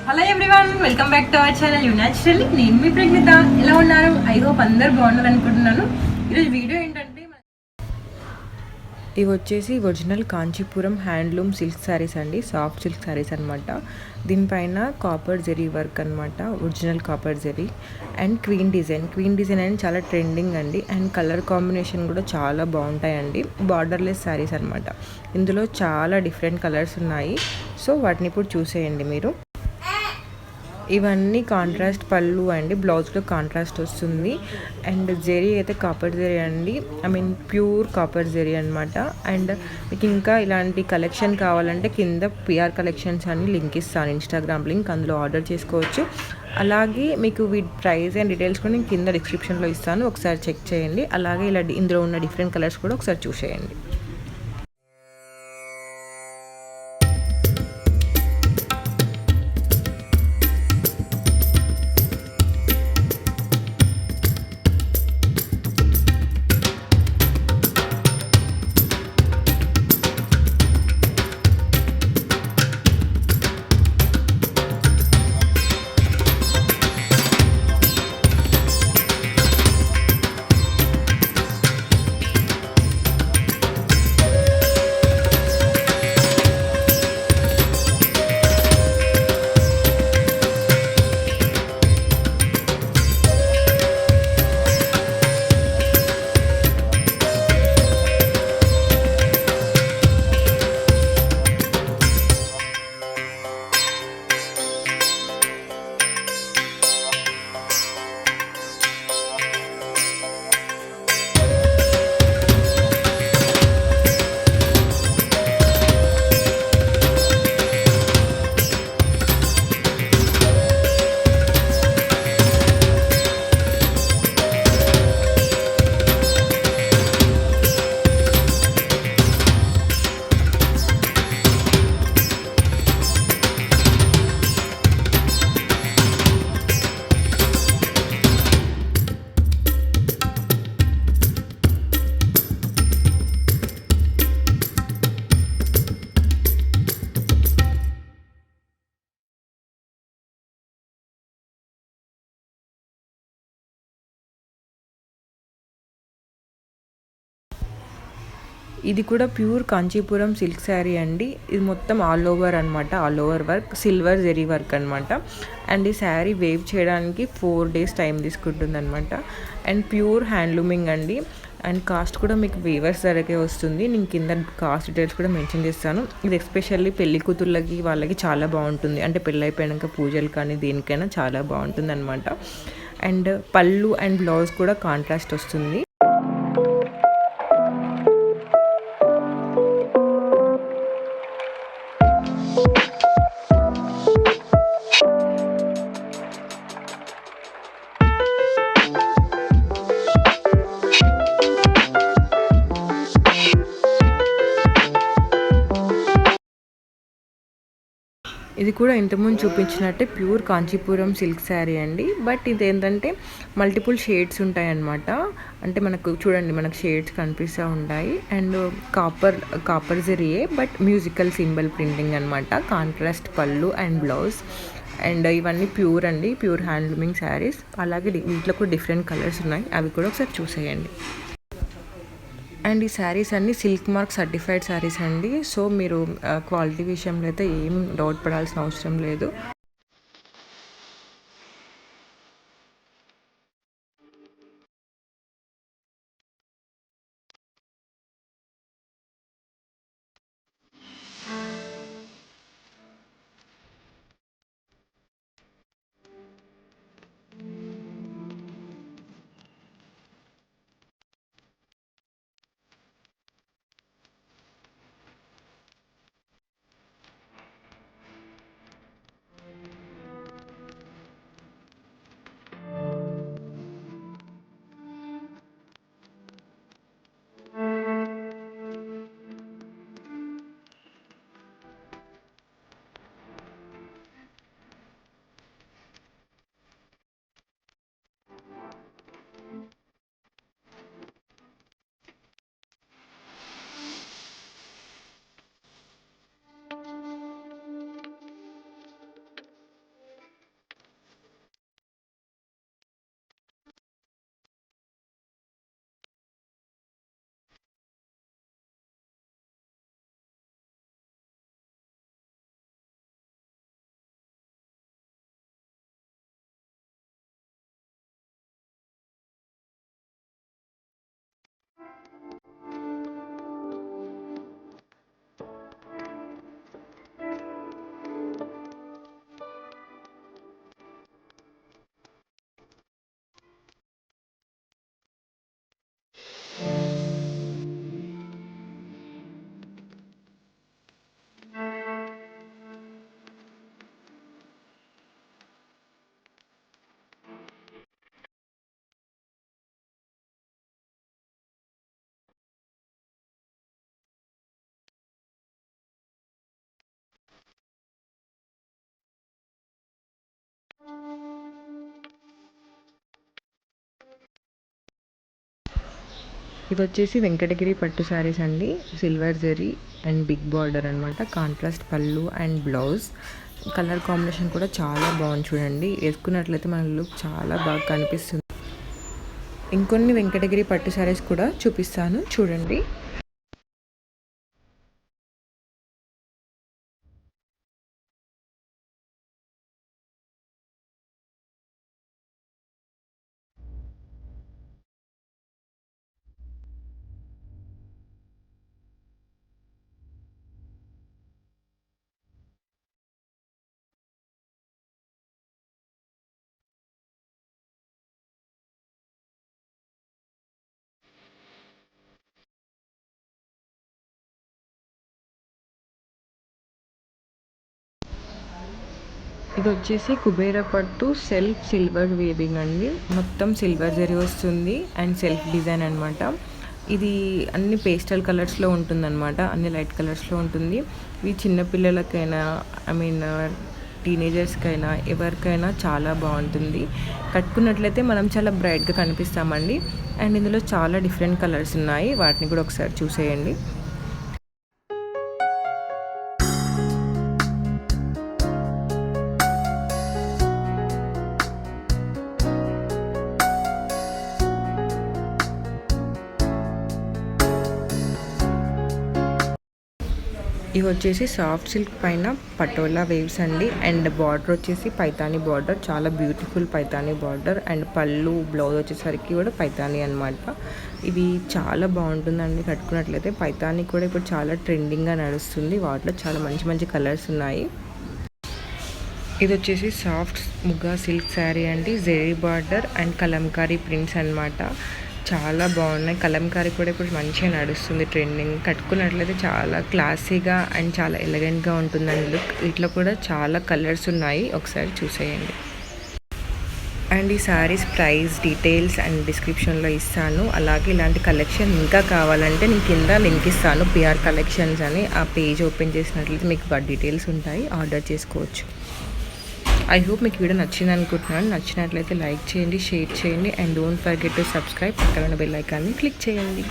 Hello everyone, welcome back to our channel you naturally. నేను మీ ప్రేగ్నిత. ఎలా ఉన్నారు? ఐ హోప్ అందరు బాగున్నారు అనుకుంటున్నాను. ఈరోజు వీడియో ఏంటంటే ఇవి వచ్చేసి original Kanchipuram handloom silk saris అండి, సాఫ్ట్ సిల్క్ శారీస్ అనమాట. దీనిపైన కాపర్ జెరీ వర్క్ అనమాట, original copper zari and queen design అనేది చాలా ట్రెండింగ్ అండి. అండ్ కలర్ కాంబినేషన్ కూడా చాలా బాగుంటాయండి. బార్డర్లెస్ శారీస్ అనమాట. ఇందులో చాలా డిఫరెంట్ కలర్స్ ఉన్నాయి. సో వాటిని ఇప్పుడు చూసేయండి మీరు. ఇవన్నీ కాంట్రాస్ట్ పళ్ళు అండి, బ్లౌజ్లో కాంట్రాస్ట్ వస్తుంది. అండ్ జెరీ అయితే కాపర్ జెరీ అండి, ప్యూర్ కాపర్ జెరీ అనమాట. అండ్ మీకు ఇంకా ఇలాంటి కలెక్షన్ కావాలంటే కింద పిఆర్ కలెక్షన్స్ అని లింక్ ఇస్తాను, ఇన్స్టాగ్రామ్ లింక్, అందులో ఆర్డర్ చేసుకోవచ్చు. అలాగే మీకు వీటి ప్రైస్ అండ్ డీటెయిల్స్ కూడా నేను కింద డిస్క్రిప్షన్లో ఇస్తాను, ఒకసారి చెక్ చేయండి. అలాగే ఇలా ఇందులో ఉన్న డిఫరెంట్ కలర్స్ కూడా ఒకసారి చూసేయండి. ఇది కూడా ప్యూర్ కాంచీపురం సిల్క్ శారీ అండి. ఇది మొత్తం ఆల్ ఓవర్ అనమాట, all over work, silver zari work అనమాట. అండ్ ఈ శారీ వేవ్ చేయడానికి 4 days టైం తీసుకుంటుంది అనమాట. అండ్ ప్యూర్ హ్యాండ్లూమింగ్ అండి. అండ్ కాస్ట్ కూడా మీకు వేవర్స్ ధరకే వస్తుంది. నేను కింద కాస్ట్ డీటెయిల్స్ కూడా మెన్షన్ చేస్తాను. ఇది ఎస్పెషల్లీ పెళ్లి కూతుర్లకి వాళ్ళకి చాలా బాగుంటుంది, అంటే పెళ్ళి అయిపోయాక పూజలు కానీ దేనికైనా చాలా బాగుంటుంది అనమాట. అండ్ పళ్ళు అండ్ బ్లౌజ్ కూడా కాంట్రాస్ట్ వస్తుంది. ఇది కూడా ఇంతకుముందు చూపించినట్టే ప్యూర్ కాంచీపురం సిల్క్ శారీ అండి. బట్ ఇది ఏంటంటే మల్టిపుల్ షేడ్స్ ఉంటాయన్నమాట. అంటే మనకు చూడండి, మనకు షేడ్స్ కనిపిస్తూ ఉంటాయి. అండ్ కాపర్ జెరీయే, బట్ మ్యూజికల్ సింబల్ ప్రింటింగ్ అనమాట. కాంట్రాస్ట్ పళ్ళు అండ్ బ్లౌజ్. అండ్ ఇవన్నీ ప్యూర్ అండి, ప్యూర్ హ్యాండ్లూమింగ్ శారీస్. అలాగే వీటిలో కూడా డిఫరెంట్ కలర్స్ ఉన్నాయి, అవి కూడా ఒకసారి చూసేయండి. అండ్ ఈ శారీస్ అన్నీ సిల్క్ మార్క్ సర్టిఫైడ్ శారీస్ అండి. సో మీరు క్వాలిటీ విషయంలో అయితే ఏం డౌట్ పడాల్సిన అవసరం లేదు. ఇది వచ్చేసి వెంకటగిరి పట్టు శారీస్ అండి. Silver zari and big border అనమాట. కాంట్రాస్ట్ పళ్ళు అండ్ బ్లౌజ్. కలర్ కాంబినేషన్ కూడా చాలా బాగుంది చూడండి. వేసుకున్నట్లయితే మన లుక్ చాలా బాగా కనిపిస్తుంది. ఇంకొన్ని వెంకటగిరి పట్టు శారీస్ కూడా చూపిస్తాను చూడండి. ఇది వచ్చేసి కుబేర పట్టు సెల్ఫ్ సిల్వర్ వీవింగ్ అండి. మొత్తం సిల్వర్ జరీ వస్తుంది అండ్ సెల్ఫ్ డిజైన్ అనమాట. ఇది అన్ని పేస్టల్ కలర్స్లో ఉంటుందన్నమాట. అన్ని లైట్ కలర్స్లో ఉంటుంది. ఇవి చిన్నపిల్లలకైనా టీనేజర్స్కైనా ఎవరికైనా చాలా బాగుంటుంది. కట్టుకున్నట్లయితే మనం చాలా బ్రైట్గా కనిపిస్తామండి. అండ్ ఇందులో చాలా డిఫరెంట్ కలర్స్ ఉన్నాయి. వాటిని కూడా ఒకసారి చూసేయండి. ఇవి వచ్చేసి సాఫ్ట్ సిల్క్ పైన పటోలా వేవ్స్ అండి. అండ్ బార్డర్ వచ్చేసి పైతానీ బార్డర్, చాలా బ్యూటిఫుల్ పైతానీ బార్డర్. అండ్ పళ్ళు బ్లౌజ్ వచ్చేసరికి కూడా పైతానీ అనమాట. ఇది చాలా బాగుంటుందండి కట్టుకున్నట్లయితే. పైతానీ కూడా ఇప్పుడు చాలా ట్రెండింగ్గా నడుస్తుంది. వాటిలో చాలా మంచి మంచి కలర్స్ ఉన్నాయి. ఇది వచ్చేసి సాఫ్ట్ ముగ్గా సిల్క్ శారీ అండి. Zari border and Kalamkari prints అనమాట. చాలా బాగున్నాయి. కలంకారీ కూడా ఇప్పుడు మంచిగా నడుస్తుంది ట్రెండింగ్. కట్టుకున్నట్లయితే చాలా క్లాసీగా అండ్ చాలా ఎలిగెంట్గా ఉంటుందండి లుక్. వీటిలో కూడా చాలా కలర్స్ ఉన్నాయి, ఒకసారి చూసేయండి. అండ్ ఈ శారీస్ ప్రైస్ డీటెయిల్స్ అండ్ డిస్క్రిప్షన్లో ఇస్తాను. అలాగే ఇలాంటి కలెక్షన్ ఇంకా కావాలంటే నేను కింద లింక్ ఇస్తాను, పిఆర్ కలెక్షన్స్ అని. ఆ పేజ్ ఓపెన్ చేసినట్లయితే మీకు డీటెయిల్స్ ఉంటాయి, ఆర్డర్ చేసుకోవచ్చు. ఐ హోప్ మీకు వీడియో నచ్చింది అనుకుంటున్నాను. నచ్చినట్లయితే లైక్ చేయండి, షేర్ చేయండి and don't forget to subscribe. పక్కన బెల్ ఐకాన్ని క్లిక్ చేయండి.